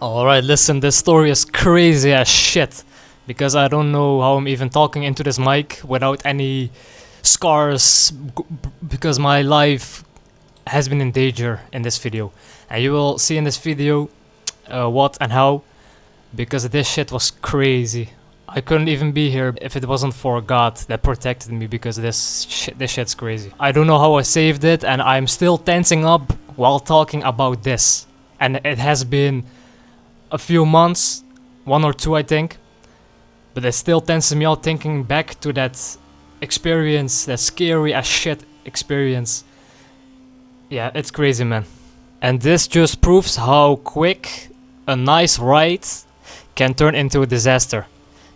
Alright, listen, this story is crazy as shit. Because I don't know how I'm even talking into this mic without any scars. Because my life has been in danger in this video. And you will see in this video what and how. Because this shit was crazy. I couldn't even be here if it wasn't for God that protected me, because this shit's crazy. I don't know how I saved it, and I'm still tensing up while talking about this. And it has been a few months, 1 or 2 I think. But it still tenses me out thinking back to that experience, that scary as shit experience. Yeah, it's crazy, man. And this just proves how quick a nice ride can turn into a disaster.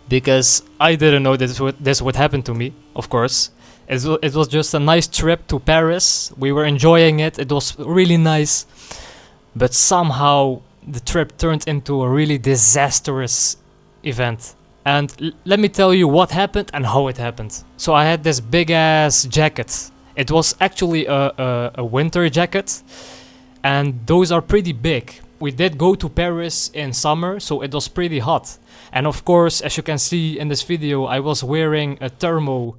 Because I didn't know this would happen to me, of course. It was just a nice trip to Paris. We were enjoying it. It was really nice. But somehow the trip turned into a really disastrous event. And let me tell you what happened and how it happened. So I had this big ass jacket. It was actually a winter jacket. And those are pretty big. We did go to Paris in summer, so it was pretty hot. And of course, as you can see in this video, I was wearing a thermo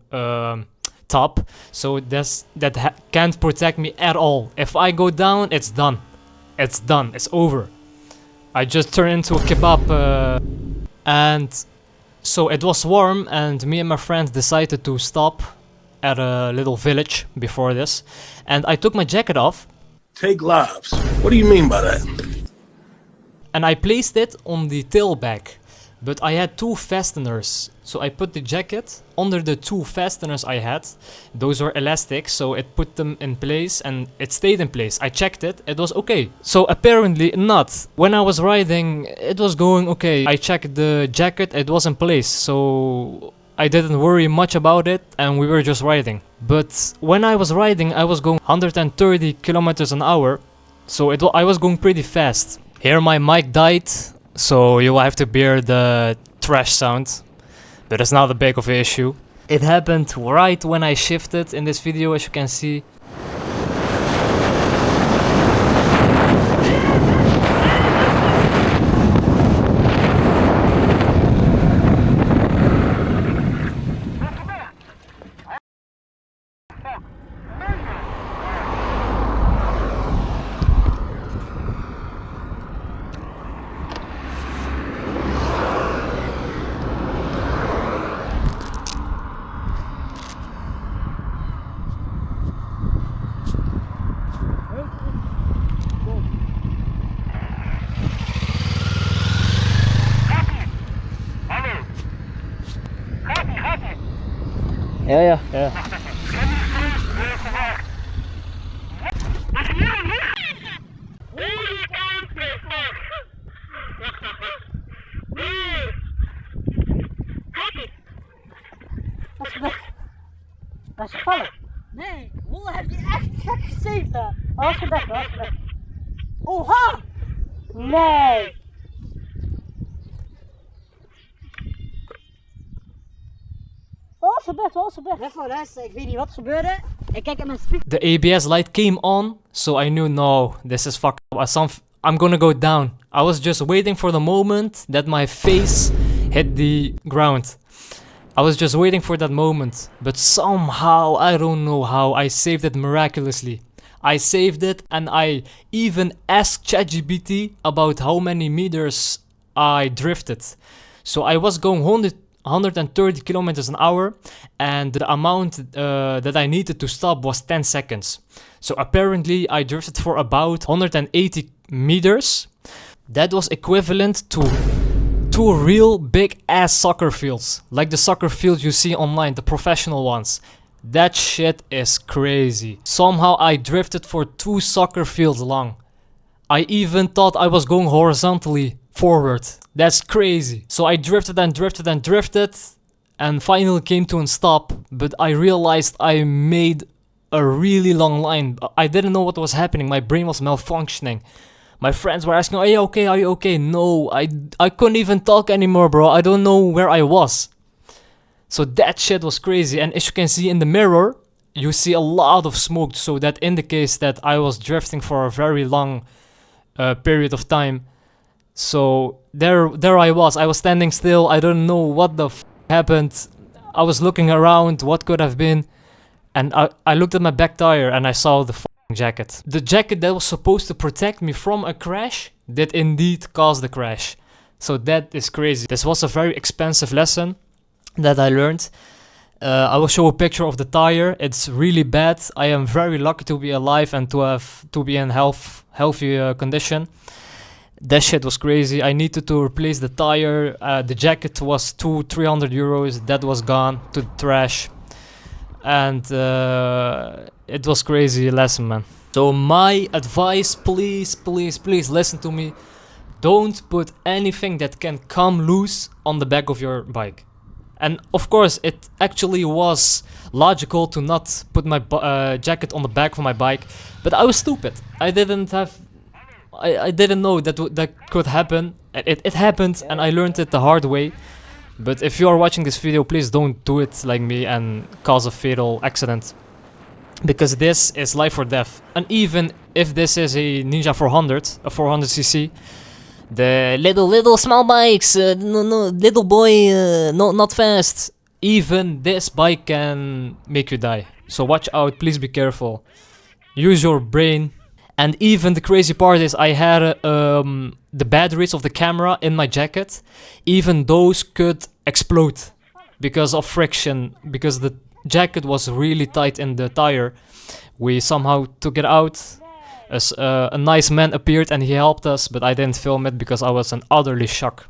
top. So that can't protect me at all. If I go down, it's done. It's done. It's over. I just turned into a kebab. And so it was warm, and me and my friends decided to stop at a little village before this. And I took my jacket off. Take lives. What do you mean by that? And I placed it on the tailback. But I had 2 fasteners. So I put the jacket under the 2 fasteners I had. Those were elastic, so it put them in place and it stayed in place. I checked it, it was okay. So apparently not. When I was riding, it was going okay. I checked the jacket, it was in place. So I didn't worry much about it and we were just riding. But when I was riding, I was going 130 kilometers an hour. So I was going pretty fast. Here my mic died. So you will have to bear the trash sound, but it's not a big of an issue. It happened right when I shifted in this video, as you can see. Ja. Dat is gevallen. Nee, Wolle heeft die echt gek gesaved daar. Alles gedekt. Oha! Nee! Wat gebeurt? Even luisteren, ik weet niet wat gebeurde. Ik kijk at mijn speaker. The ABS light came on, so I knew no, this is fucked up. I'm gonna go down. I was just waiting for the moment that my face hit the ground. I was just waiting for that moment, but somehow, I don't know how, I saved it miraculously. I saved it, and I even asked ChatGPT about how many meters I drifted. So I was going 130 kilometers an hour, and the amount that I needed to stop was 10 seconds. So apparently I drifted for about 180 meters. That was equivalent to 2 real big ass soccer fields, like the soccer fields you see online, the professional ones. That shit is crazy. Somehow I drifted for 2 soccer fields long. I even thought I was going horizontally forward. That's crazy. So I drifted and finally came to a stop, but I realized I made a really long line. I didn't know what was happening. My brain was malfunctioning. My friends were asking, are you okay? No, I couldn't even talk anymore, bro. I don't know where I was. So that shit was crazy. And as you can see in the mirror, you see a lot of smoke. So that indicates that I was drifting for a very long period of time. So there I was standing still. I don't know what the happened. I was looking around, what could have been, and I looked at my back tire and I saw the jacket. The jacket that was supposed to protect me from a crash did indeed cause the crash. So that is crazy. This was a very expensive lesson that I learned. I will show a picture of the tire. It's really bad. I am very lucky to be alive and to be in healthy condition. That shit was crazy. I needed to replace the tire. The jacket was 200-300 euros. That was gone to the trash. And it was crazy lesson, man. So my advice, please listen to me. Don't put anything that can come loose on the back of your bike. And of course, it actually was logical to not put my jacket on the back of my bike, but I was stupid. I didn't know that could happen. It happened, and I learned it the hard way. But if you are watching this video, please don't do it like me and cause a fatal accident, because this is life or death. And even if this is a Ninja 400, a 400cc, the little small bikes, little boy, not fast. Even this bike can make you die. So watch out, please be careful. Use your brain. And even the crazy part is I had the batteries of the camera in my jacket. Even those could explode because of friction, because the jacket was really tight in the tire. We somehow took it out. A nice man appeared and he helped us, but I didn't film it because I was in utterly shock.